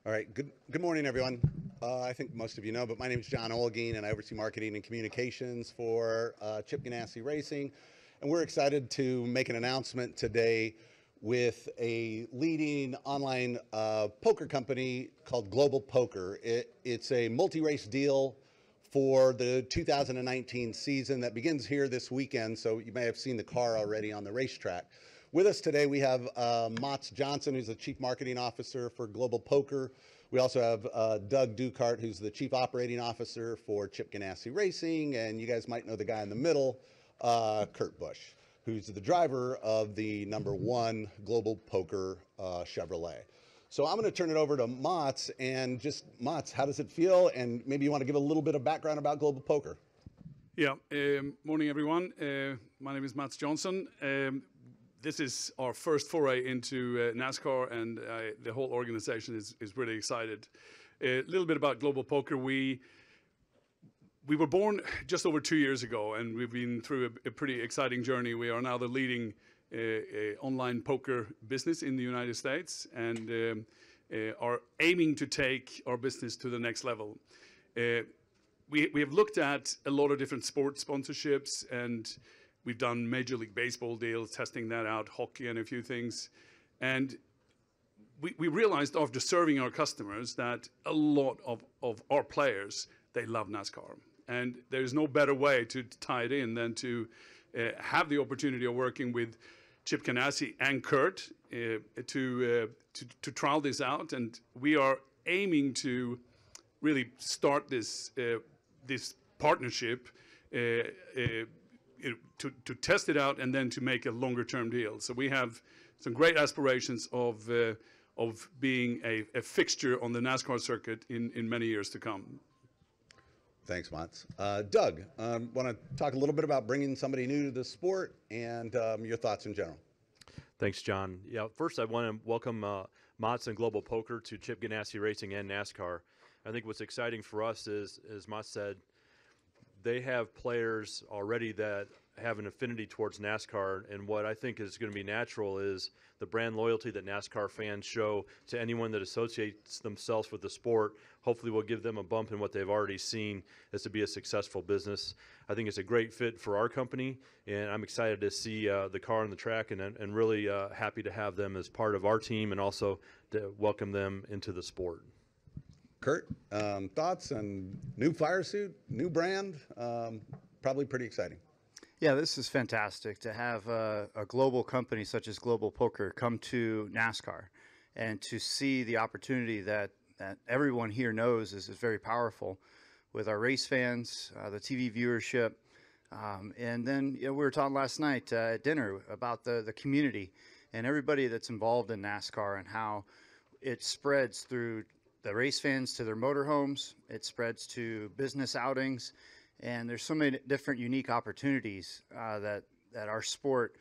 All right. Good morning, everyone. I think most of you know, but my name is John Olguin, and I oversee marketing and communications for Chip Ganassi Racing. And we're excited to make an announcement today with a leading online poker company called Global Poker. It's a multi-race deal for the 2019 season that begins here this weekend. So you may have seen the car already on the racetrack. With us today, we have Mats Johnson, who's the Chief Marketing Officer for Global Poker. We also have Doug Duchardt, who's the Chief Operating Officer for Chip Ganassi Racing. And you guys might know the guy in the middle, Kurt Busch, who's the driver of the #1 Global Poker Chevrolet. So I'm going to turn it over to Mats. And just, Mats, how does it feel? And maybe you want to give a little bit of background about Global Poker. Yeah, morning, everyone. My name is Mats Johnson. This is our first foray into NASCAR, and the whole organization is really excited. A little bit about Global Poker. We were born just over 2 years ago, and we've been through a pretty exciting journey. We are now the leading online poker business in the United States, and are aiming to take our business to the next level. We have looked at a lot of different sports sponsorships, and we've done Major League Baseball deals, testing that out, hockey and a few things. And we realized after serving our customers that a lot of our players, they love NASCAR. And there's no better way to tie it in than to have the opportunity of working with Chip Ganassi and Kurt to trial this out. And we are aiming to really start this partnership to test it out and then to make a longer term deal. So we have some great aspirations of being a fixture on the NASCAR circuit in many years to come. Thanks, Mats. Doug, want to talk a little bit about bringing somebody new to the sport and your thoughts in general. Thanks, John. Yeah, first I want to welcome Mats and Global Poker to Chip Ganassi Racing and NASCAR. I think what's exciting for us is, as Mats said, they have players already that have an affinity towards NASCAR, and what I think is going to be natural is the brand loyalty that NASCAR fans show to anyone that associates themselves with the sport. Hopefully will give them a bump in what they've already seen as to be a successful business. I think it's a great fit for our company, and I'm excited to see the car on the track, and really happy to have them as part of our team and also to welcome them into the sport. Kurt, thoughts on new fire suit, new brand? Probably pretty exciting. Yeah, this is fantastic to have a global company such as Global Poker come to NASCAR and to see the opportunity that everyone here knows is very powerful with our race fans, the TV viewership. And then we were talking last night at dinner about the community and everybody that's involved in NASCAR and how it spreads through the race fans to their motorhomes, it spreads to business outings, and there's so many different unique opportunities that our sport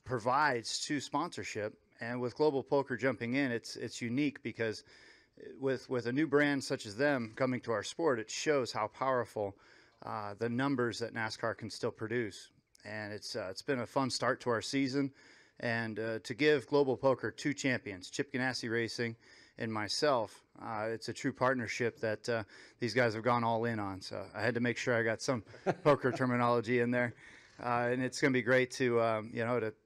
provides to sponsorship. And with Global Poker jumping in, it's unique because with a new brand such as them coming to our sport, it shows how powerful the numbers that NASCAR can still produce. And it's been a fun start to our season, and to give Global Poker 2 champions, Chip Ganassi Racing and myself, it's a true partnership that these guys have gone all in on. So I had to make sure I got some poker terminology in there. And it's going to be great to,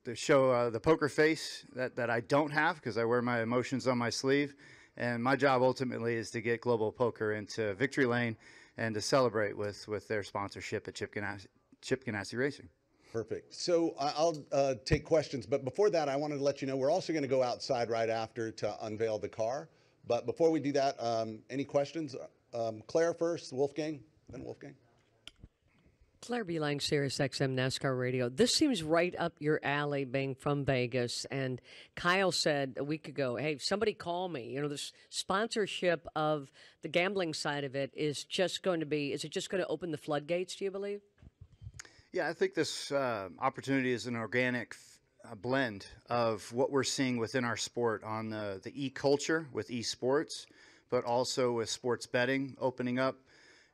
to show the poker face that I don't have because I wear my emotions on my sleeve. And my job ultimately is to get Global Poker into victory lane and to celebrate with their sponsorship at Chip Ganassi Racing. Perfect. So I'll take questions, but before that, I wanted to let you know we're also going to go outside right after to unveil the car. But before we do that, any questions? Claire first, Wolfgang, then Wolfgang. Claire Beeline, Sirius XM NASCAR Radio. This seems right up your alley, being from Vegas. And Kyle said a week ago, hey, somebody call me. You know, this sponsorship of the gambling side of it is it just going to open the floodgates, do you believe? Yeah, I think this opportunity is an organic blend of what we're seeing within our sport on the e-culture with esports, but also with sports betting opening up.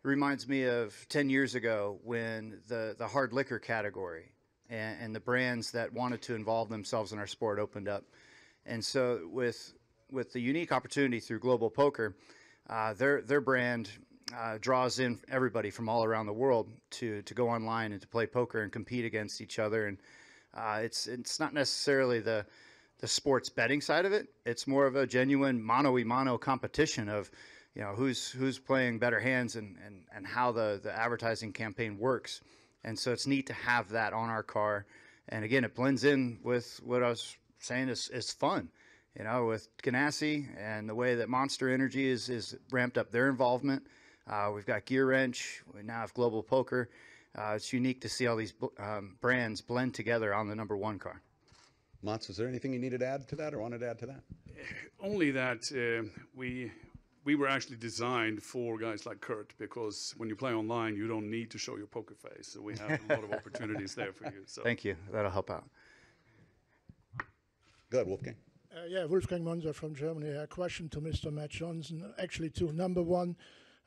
It reminds me of 10 years ago when the hard liquor category and the brands that wanted to involve themselves in our sport opened up. And so with with the unique opportunity through Global Poker, their brand draws in everybody from all around the world to go online and to play poker and compete against each other. And it's not necessarily the sports betting side of it. It's more of a genuine mano-a-mano competition of, who's playing better hands and how the advertising campaign works. And so it's neat to have that on our car. And again, it blends in with what I was saying is fun, with Ganassi and the way that Monster Energy is ramped up their involvement. We've got Gear Wrench. We now have Global Poker. It's unique to see all these brands blend together on the #1 car. Mats, is there anything you needed to add to that or wanted to add to that? Only that we were actually designed for guys like Kurt, because when you play online, you don't need to show your poker face. So we have a lot of opportunities there for you. So. Thank you. That'll help out. Go ahead, Wolfgang. Yeah, Wolfgang Monser from Germany. A question to Mr. Matt Johnson. Actually, two. Number one,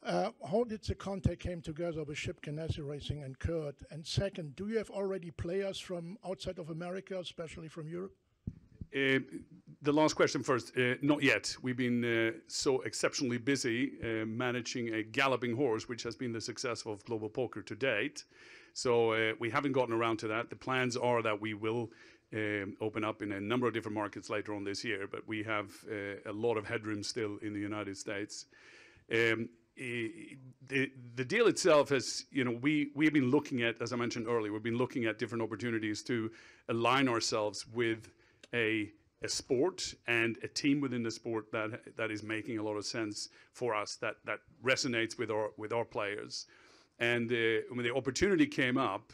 how did the contact came together with Chip Ganassi Racing and Kurt? And second, do you have already players from outside of America, especially from Europe? The last question first. Not yet. We've been so exceptionally busy managing a galloping horse, which has been the success of Global Poker to date. So we haven't gotten around to that. The plans are that we will open up in a number of different markets later on this year, but we have a lot of headroom still in the United States. The deal itself is, we've been looking at, as I mentioned earlier, we've been looking at different opportunities to align ourselves with a sport and a team within the sport that is making a lot of sense for us, that resonates with our players. And when the opportunity came up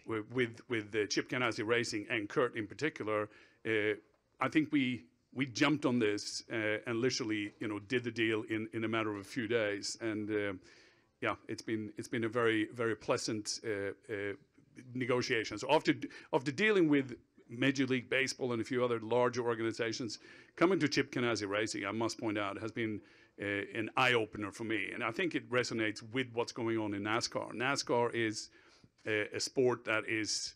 with Chip Ganassi Racing and Kurt in particular, I think we jumped on this and literally, did the deal in a matter of a few days. And it's been a very, very pleasant negotiation. So after dealing with Major League Baseball and a few other larger organizations, coming to Chip Ganassi Racing, I must point out, has been an eye-opener for me. And I think it resonates with what's going on in NASCAR. NASCAR is a sport that is,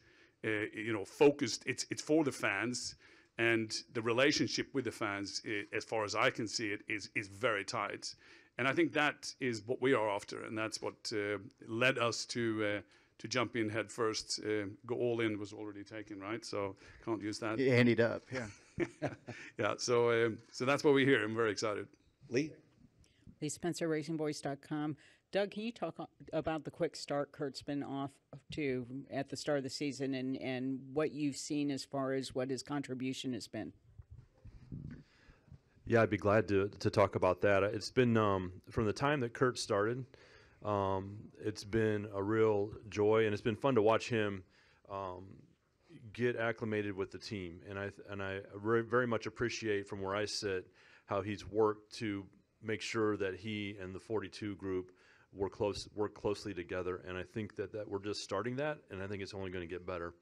focused. It's for the fans. And the relationship with the fans, as far as I can see it, is very tight. And I think that is what we are after, and that's what led us to jump in head first. Go all in was already taken, right? So can't use that. You handied up, yeah. Yeah. So that's what we're here. I'm very excited. Lee? Lee Spencer, RacingVoice.com. Doug, can you talk about the quick start Kurt's been off to at the start of the season and what you've seen as far as what his contribution has been? Yeah, I'd be glad to talk about that. It's been, from the time that Kurt started, it's been a real joy, and it's been fun to watch him get acclimated with the team. And I very much appreciate, from where I sit, how he's worked to make sure that he and the 42 group work closely together. And I think that we're just starting that, and I think it's only going to get better.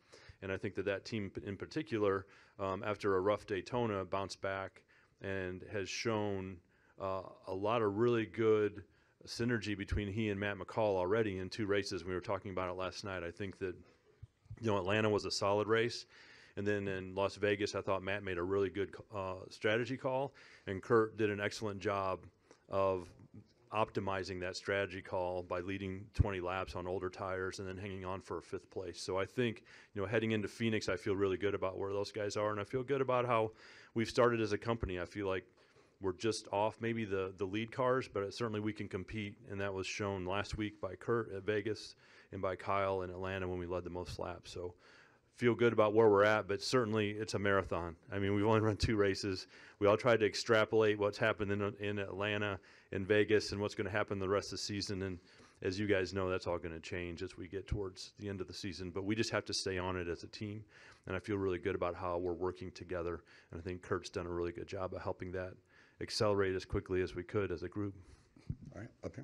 And I think that team in particular, after a rough Daytona, bounced back and has shown a lot of really good synergy between he and Matt McCall already in 2 races. We were talking about it last night. I think that, Atlanta was a solid race. And then in Las Vegas, I thought Matt made a really good strategy call, and Kurt did an excellent job of optimizing that strategy call by leading 20 laps on older tires and then hanging on for a 5th place. So I think, heading into Phoenix, I feel really good about where those guys are, and I feel good about how we've started as a company. I feel like we're just off maybe the lead cars, but certainly we can compete, and that was shown last week by Kurt at Vegas and by Kyle in Atlanta when we led the most laps. So feel good about where we're at, but certainly it's a marathon. I mean, we've only run 2 races. We all tried to extrapolate what's happened in Atlanta and Vegas and what's going to happen the rest of the season. And as you guys know, that's all going to change as we get towards the end of the season. But we just have to stay on it as a team. And I feel really good about how we're working together. And I think Kurt's done a really good job of helping that accelerate as quickly as we could as a group. All right, okay.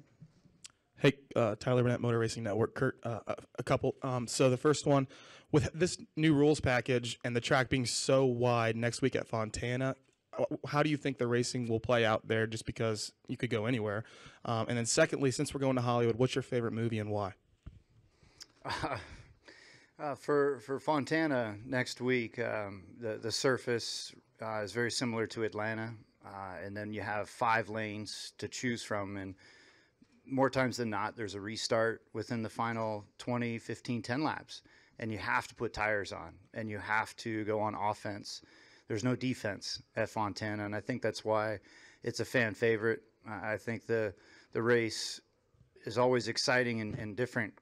Hey, Tyler Burnett, Motor Racing Network. Kurt, a couple. So the first one, with this new rules package and the track being so wide next week at Fontana, how do you think the racing will play out there, just because you could go anywhere? And then secondly, since we're going to Hollywood, what's your favorite movie and why? For Fontana next week, the surface is very similar to Atlanta, and then you have 5 lanes to choose from, and more times than not, there's a restart within the final 20, 15, 10 laps, and you have to put tires on, and you have to go on offense. There's no defense at Fontana, and I think that's why it's a fan favorite. I think the race is always exciting in different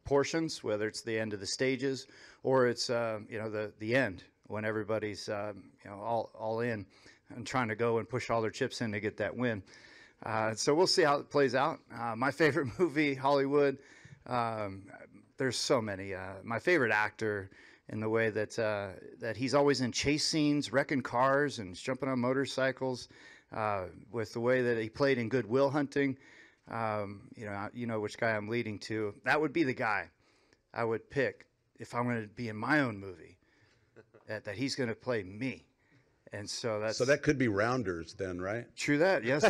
portions, whether it's the end of the stages or it's the end when everybody's all in and trying to go and push all their chips in to get that win. So we'll see how it plays out. My favorite movie, Hollywood. There's so many. My favorite actor, in the way that he's always in chase scenes, wrecking cars and jumping on motorcycles. With the way that he played in Good Will Hunting, you know which guy I'm leading to. That would be the guy I would pick if I'm going to be in my own movie. That he's going to play me. And so that could be Rounders then, right? True that, yes.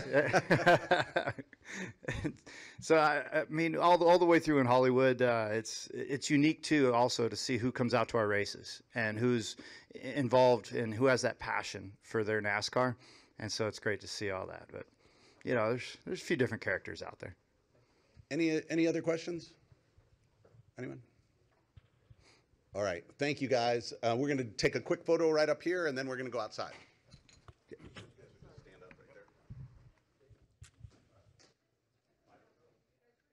So I mean, all the way through in Hollywood, it's unique too, also to see who comes out to our races and who's involved and who has that passion for their NASCAR, and so it's great to see all that. But you know, there's a few different characters out there. Any other questions? Anyone? All right, thank you guys. We're going to take a quick photo right up here, and then we're going to go outside.